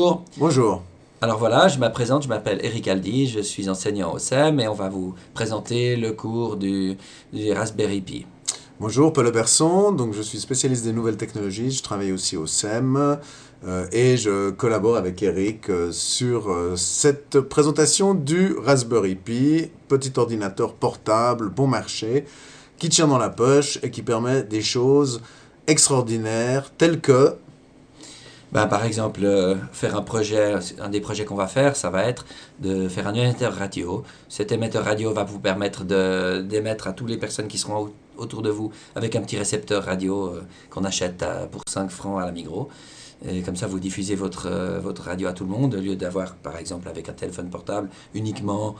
bonjour. Bonjour. Alors voilà, je me présente, je m'appelle Eric Aldi, je suis enseignant au SEM et on va vous présenter le cours du Raspberry Pi. Bonjour, Paul Berson, donc je suis spécialiste des nouvelles technologies, je travaille aussi au SEM et je collabore avec Eric sur cette présentation du Raspberry Pi, petit ordinateur portable, bon marché, qui tient dans la poche et qui permet des choses extraordinaires telles que... Par exemple, faire un des projets qu'on va faire, ça va être de faire un émetteur radio. Cet émetteur radio va vous permettre d'émettre à toutes les personnes qui seront autour de vous avec un petit récepteur radio qu'on achète pour 5 francs à la Migros. Et comme ça, vous diffusez votre radio à tout le monde, au lieu d'avoir, par exemple, avec un téléphone portable, uniquement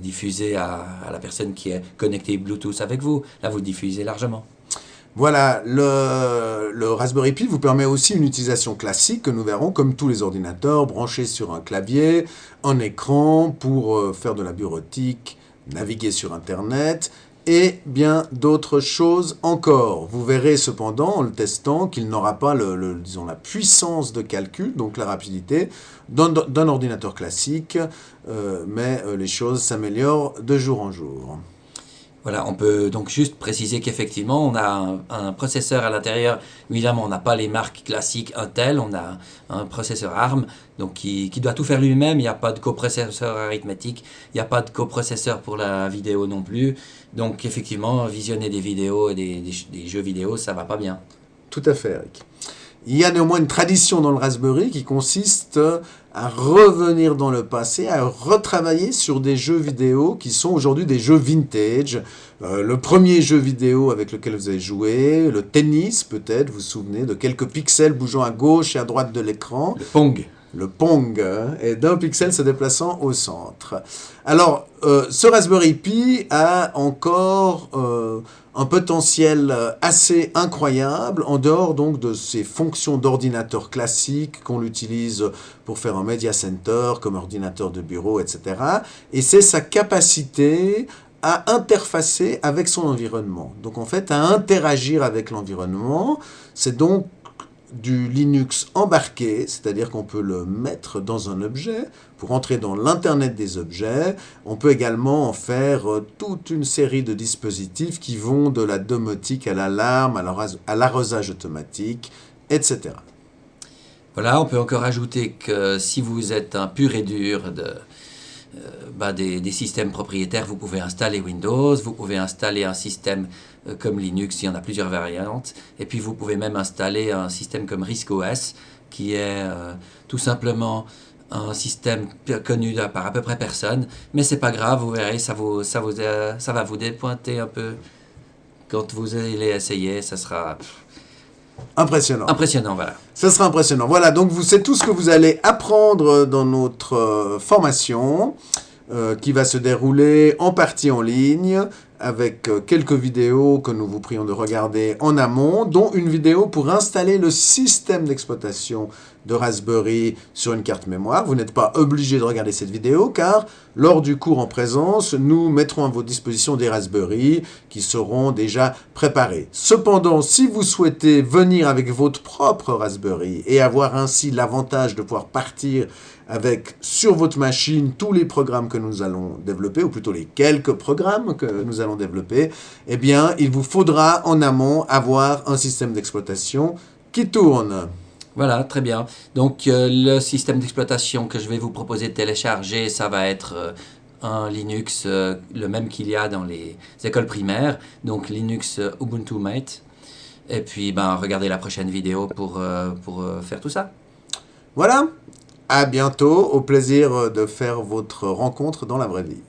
diffusé à la personne qui est connectée Bluetooth avec vous. Là, vous diffusez largement. Voilà, le Raspberry Pi vous permet aussi une utilisation classique que nous verrons comme tous les ordinateurs, branchés sur un clavier, un écran pour faire de la bureautique, naviguer sur Internet et bien d'autres choses encore. Vous verrez cependant en le testant qu'il n'aura pas disons, la puissance de calcul, donc la rapidité, d'un ordinateur classique, mais les choses s'améliorent de jour en jour. Voilà, on peut donc juste préciser qu'effectivement, on a un processeur à l'intérieur. Évidemment, on n'a pas les marques classiques Intel, on a un processeur ARM donc qui doit tout faire lui-même. Il n'y a pas de coprocesseur arithmétique, il n'y a pas de coprocesseur pour la vidéo non plus. Donc effectivement, visionner des vidéos et des jeux vidéo, ça va pas bien. Tout à fait, Eric. Il y a néanmoins une tradition dans le Raspberry qui consiste à revenir dans le passé, à retravailler sur des jeux vidéo qui sont aujourd'hui des jeux vintage. Le premier jeu vidéo avec lequel vous avez joué, le tennis peut-être, vous vous souvenez de quelques pixels bougeant à gauche et à droite de l'écran. Le Pong. Le Pong, et d'un pixel se déplaçant au centre. Alors, ce Raspberry Pi a encore un potentiel assez incroyable, en dehors donc de ses fonctions d'ordinateur classique qu'on l'utilise pour faire un media center, comme ordinateur de bureau, etc. Et c'est sa capacité à interfacer avec son environnement. Donc en fait, à interagir avec l'environnement, c'est donc du Linux embarqué, c'est-à-dire qu'on peut le mettre dans un objet pour entrer dans l'Internet des objets. On peut également en faire toute une série de dispositifs qui vont de la domotique à l'alarme, à l'arrosage automatique, etc. Voilà, on peut encore ajouter que si vous êtes un pur et dur des systèmes propriétaires, vous pouvez installer Windows, vous pouvez installer un système comme Linux, il y en a plusieurs variantes, et puis vous pouvez même installer un système comme RISC-OS, qui est tout simplement un système connu par à peu près personne, mais c'est pas grave, vous verrez, ça va vous dépointer un peu. Quand vous allez essayer, ça sera... Impressionnant. Impressionnant, voilà. Ça sera impressionnant. Voilà, donc c'est tout ce que vous allez apprendre dans notre formation qui va se dérouler en partie en ligne avec quelques vidéos que nous vous prions de regarder en amont, dont une vidéo pour installer le système d'exploitation de Raspberry sur une carte mémoire. Vous n'êtes pas obligé de regarder cette vidéo car lors du cours en présence, nous mettrons à votre disposition des Raspberry qui seront déjà préparés. Cependant, si vous souhaitez venir avec votre propre Raspberry et avoir ainsi l'avantage de pouvoir partir avec sur votre machine tous les programmes que nous allons développer, ou plutôt les quelques programmes que nous allons développer, eh bien, il vous faudra en amont avoir un système d'exploitation qui tourne. Voilà, très bien. Donc, le système d'exploitation que je vais vous proposer de télécharger, ça va être un Linux, le même qu'il y a dans les écoles primaires, donc Linux Ubuntu Mate. Et puis, regardez la prochaine vidéo pour faire tout ça. Voilà, à bientôt, au plaisir de faire votre rencontre dans la vraie vie.